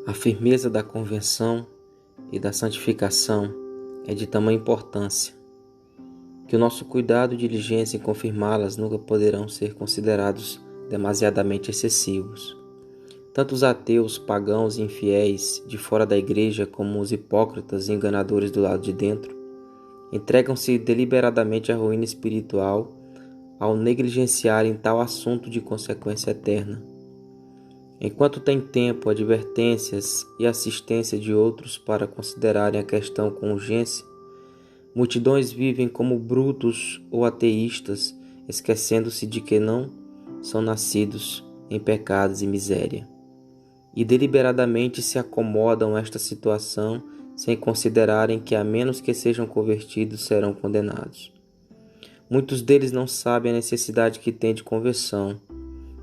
A firmeza da convenção e da santificação é de tamanha importância que o nosso cuidado e diligência em confirmá-las nunca poderão ser considerados demasiadamente excessivos. Tanto os ateus, pagãos e infiéis de fora da igreja como os hipócritas e enganadores do lado de dentro entregam-se deliberadamente à ruína espiritual ao negligenciarem tal assunto de consequência eterna. Enquanto tem tempo, advertências e assistência de outros para considerarem a questão com urgência, multidões vivem como brutos ou ateístas, esquecendo-se de que não são nascidos em pecados e miséria, e deliberadamente se acomodam a esta situação sem considerarem que, a menos que sejam convertidos, serão condenados. Muitos deles não sabem a necessidade que têm de conversão,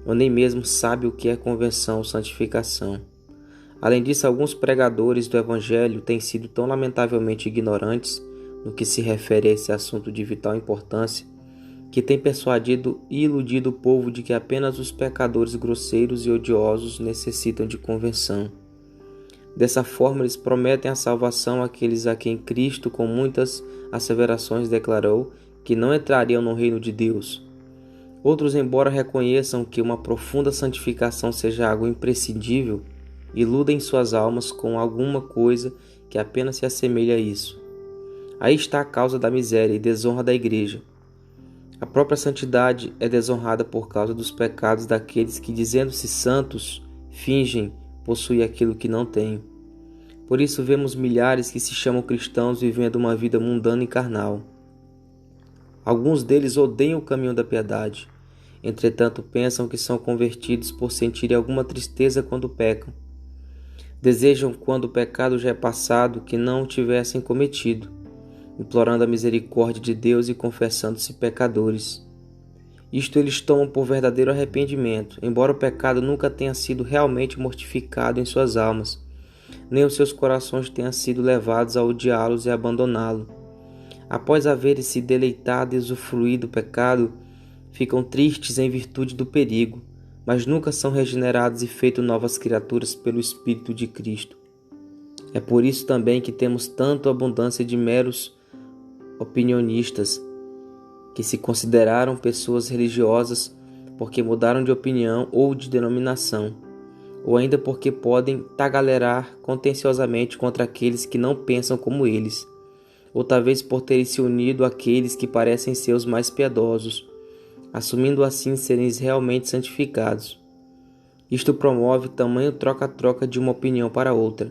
ou nem mesmo sabem o que é conversão ou santificação. Além disso, alguns pregadores do Evangelho têm sido tão lamentavelmente ignorantes no que se refere a esse assunto de vital importância, que têm persuadido e iludido o povo de que apenas os pecadores grosseiros e odiosos necessitam de conversão. Dessa forma, eles prometem a salvação àqueles a quem Cristo, com muitas asseverações, declarou que não entrariam no reino de Deus. Outros, embora reconheçam que uma profunda santificação seja algo imprescindível, iludem suas almas com alguma coisa que apenas se assemelhe a isso. Aí está a causa da miséria e desonra da igreja. A própria santidade é desonrada por causa dos pecados daqueles que, dizendo-se santos, fingem possuir aquilo que não têm. Por isso vemos milhares que se chamam cristãos vivendo uma vida mundana e carnal. Alguns deles odeiam o caminho da piedade. Entretanto, pensam que são convertidos por sentirem alguma tristeza quando pecam. Desejam, quando o pecado já é passado, que não o tivessem cometido, implorando a misericórdia de Deus e confessando-se pecadores. Isto eles tomam por verdadeiro arrependimento, embora o pecado nunca tenha sido realmente mortificado em suas almas, nem os seus corações tenham sido levados a odiá-los e abandoná-lo. Após haverem se deleitado e usufruído do pecado, ficam tristes em virtude do perigo, mas nunca são regenerados e feitos novas criaturas pelo Espírito de Cristo. É por isso também que temos tanta abundância de meros opinionistas, que se consideraram pessoas religiosas porque mudaram de opinião ou de denominação, ou ainda porque podem tagarelar contenciosamente contra aqueles que não pensam como eles, ou talvez por terem se unido àqueles que parecem ser os mais piedosos, assumindo assim serem realmente santificados. Isto promove tamanho troca-troca de uma opinião para outra,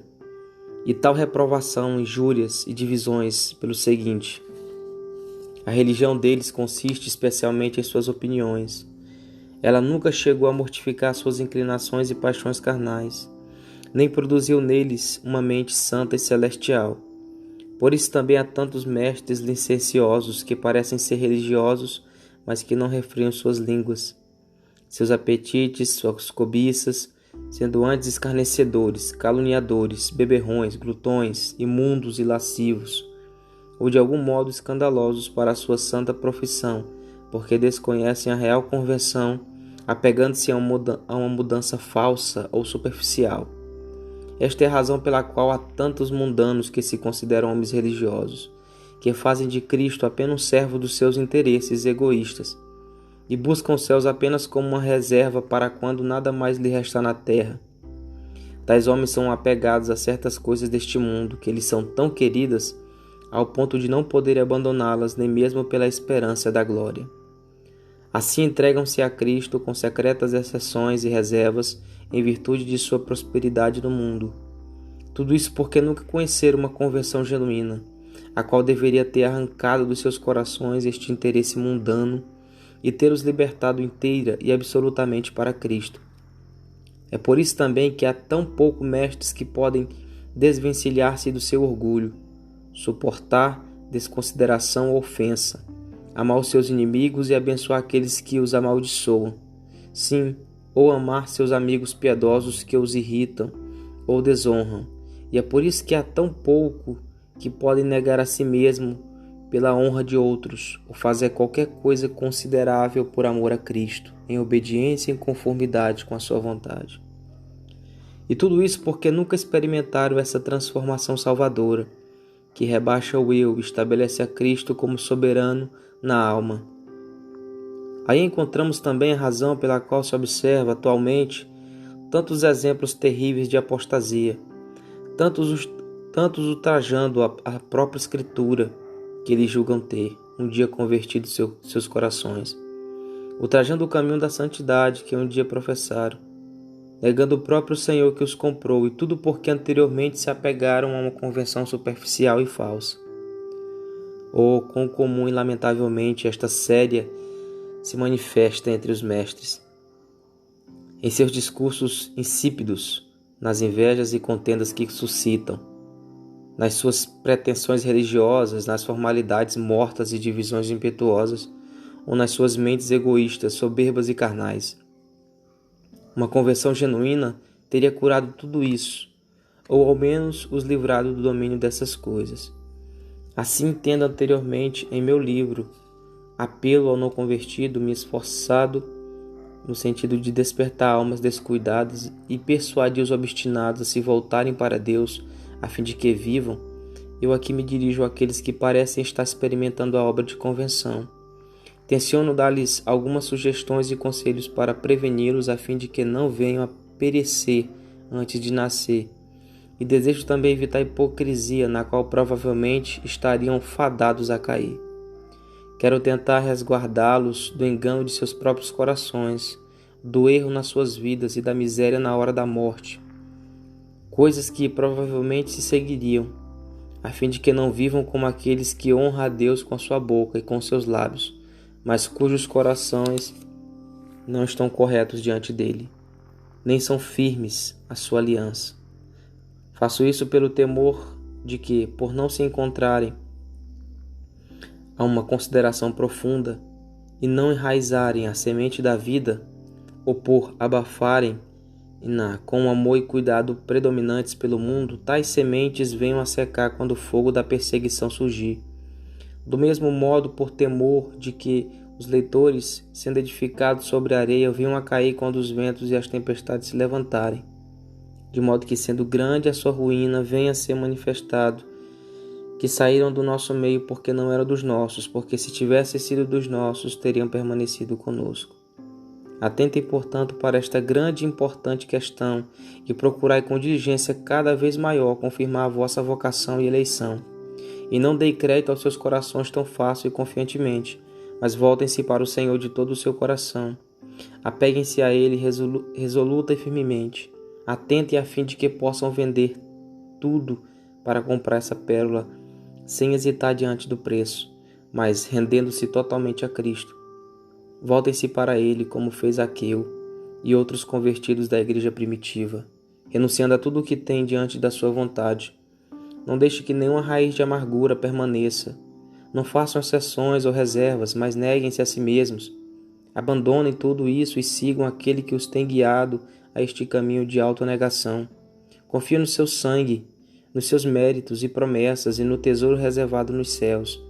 e tal reprovação, injúrias e divisões pelo seguinte: a religião deles consiste especialmente em suas opiniões. Ela nunca chegou a mortificar suas inclinações e paixões carnais, nem produziu neles uma mente santa e celestial. Por isso também há tantos mestres licenciosos que parecem ser religiosos, mas que não refreiam suas línguas, seus apetites, suas cobiças, sendo antes escarnecedores, caluniadores, beberrões, glutões, imundos e lascivos, ou de algum modo escandalosos para a sua santa profissão, porque desconhecem a real conversão, apegando-se a uma mudança falsa ou superficial. Esta é a razão pela qual há tantos mundanos que se consideram homens religiosos, que fazem de Cristo apenas um servo dos seus interesses egoístas, e buscam os céus apenas como uma reserva para quando nada mais lhe restar na terra. Tais homens são apegados a certas coisas deste mundo, que lhes são tão queridas, ao ponto de não poderem abandoná-las nem mesmo pela esperança da glória. Assim entregam-se a Cristo com secretas exceções e reservas em virtude de sua prosperidade no mundo. Tudo isso porque nunca conheceram uma conversão genuína, a qual deveria ter arrancado dos seus corações este interesse mundano e ter-os libertado inteira e absolutamente para Cristo. É por isso também que há tão poucos mestres que podem desvencilhar-se do seu orgulho, suportar desconsideração ou ofensa, amar os seus inimigos e abençoar aqueles que os amaldiçoam. Sim, ou amar seus amigos piedosos que os irritam ou desonram. E é por isso que há tão pouco que podem negar a si mesmo pela honra de outros, ou fazer qualquer coisa considerável por amor a Cristo, em obediência e em conformidade com a sua vontade. E tudo isso porque nunca experimentaram essa transformação salvadora, que rebaixa o eu e estabelece a Cristo como soberano na alma. Aí encontramos também a razão pela qual se observa atualmente tantos exemplos terríveis de apostasia, tantos ultrajando a própria Escritura que eles julgam ter um dia convertido seus corações, ultrajando o caminho da santidade que um dia professaram, negando o próprio Senhor que os comprou, e tudo porque anteriormente se apegaram a uma conversão superficial e falsa. Oh, quão comum e lamentavelmente esta séria se manifesta entre os mestres. Em seus discursos insípidos, nas invejas e contendas que suscitam, nas suas pretensões religiosas, nas formalidades mortas e divisões impetuosas, ou nas suas mentes egoístas, soberbas e carnais. Uma conversão genuína teria curado tudo isso, ou ao menos os livrado do domínio dessas coisas. Assim entendo anteriormente em meu livro, Apelo ao Não Convertido, me esforçado no sentido de despertar almas descuidadas e persuadir os obstinados a se voltarem para Deus, a fim de que vivam. Eu aqui me dirijo àqueles que parecem estar experimentando a obra de convenção. Tenciono dar-lhes algumas sugestões e conselhos para preveni-los a fim de que não venham a perecer antes de nascer. E desejo também evitar a hipocrisia na qual provavelmente estariam fadados a cair. Quero tentar resguardá-los do engano de seus próprios corações, do erro nas suas vidas e da miséria na hora da morte, coisas que provavelmente se seguiriam, a fim de que não vivam como aqueles que honram a Deus com a sua boca e com seus lábios, mas cujos corações não estão corretos diante dele, nem são firmes à sua aliança. Faço isso pelo temor de que, por não se encontrarem a uma consideração profunda e não enraizarem a semente da vida, ou por abafarem com amor e cuidado predominantes pelo mundo, tais sementes venham a secar quando o fogo da perseguição surgir. Do mesmo modo, por temor de que os leitores, sendo edificados sobre a areia, venham a cair quando os ventos e as tempestades se levantarem, de modo que, sendo grande a sua ruína, venha a ser manifestado que saíram do nosso meio porque não eram dos nossos, porque se tivessem sido dos nossos, teriam permanecido conosco. Atentem, portanto, para esta grande e importante questão e procurai com diligência cada vez maior confirmar a vossa vocação e eleição. E não deis crédito aos seus corações tão fácil e confiantemente, mas voltem-se para o Senhor de todo o seu coração. Apeguem-se a Ele resoluta e firmemente. Atentem a fim de que possam vender tudo para comprar essa pérola, sem hesitar diante do preço, mas rendendo-se totalmente a Cristo. Voltem-se para Ele, como fez Aqueu e outros convertidos da igreja primitiva, renunciando a tudo o que tem diante da sua vontade. Não deixe que nenhuma raiz de amargura permaneça. Não façam exceções ou reservas, mas neguem-se a si mesmos. Abandonem tudo isso e sigam aquele que os tem guiado a este caminho de autonegação. Confiem no seu sangue, nos seus méritos e promessas e no tesouro reservado nos céus.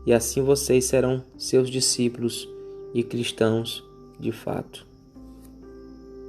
E assim vocês serão seus discípulos e cristãos de fato.